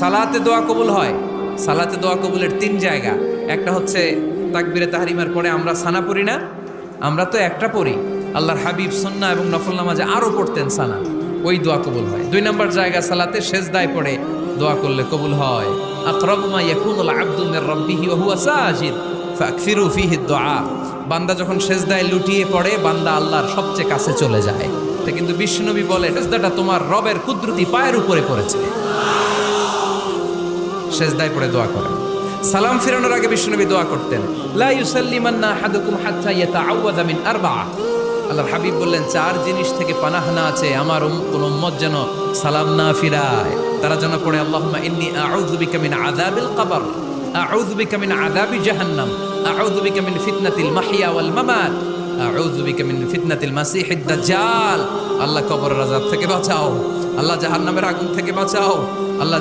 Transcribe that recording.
সালাতে দোয়া কবুল হয়। সালাতে দোয়া কবুলের তিন জায়গা। একটা হচ্ছে তাকবীরে তাহরিমার পরে আমরা সানা পড়ি না, আমরা তো একটা পড়ি। আল্লাহর হাবিব সুন্নাহ এবং নফল নামাজে আরো পড়তেন সানা, ওই দোয়া কবুল হয়। দুই নম্বর জায়গা সালাতে সেজদায় পড়ে দোয়া করলে কবুল হয়। আকরাবু মা ইয়াকুনুল আবদু মির রাব্বিহি ওয়া হুয়া সাজিদ ফাকসিরু ফীহি দুআ। বান্দা যখন সেজদায় লুটিয়ে পড়ে, বান্দা আল্লাহর সবচেয়ে কাছে চলে যায়। তা কিন্তু বিশ্বনবী বলে, সেজদাটা তোমার রবের কুদরতি পায়ের উপরে পড়েছে। সেজদায় পড়ে দোয়া করেন। সালাম ফিরানোর আগে বিশ্বনবী দোয়া করতেন, লা ইউসাল্লিমান্না আহাদুকুম হাত্তা ইয়াতাআওয়াযা মিন আরবা'a। আল্লাহর হাবিব বললেন, চার জিনিস থেকে পানাহ না আছে আমার কোন উম্মত যেন সালাম না ফিরায়। তারা যেন পড়ে, আল্লাহুম্মা ইন্নী আউযু বিকা মিন আযাবিল কবর, আউযু বিকা মিন আযাবি জাহান্নাম, আউযু বিকা মিন ফিতনাতিল মাহইয়া ওয়াল মামাত, আউযু বিকা মিন ফিতনাতিল মাসিহিদ দাজ্জাল। আল্লাহ কবরের আযাব থেকে বাঁচাও, আল্লাহ জাহান্নামের আগুন থেকে বাঁচাও, আল্লাহ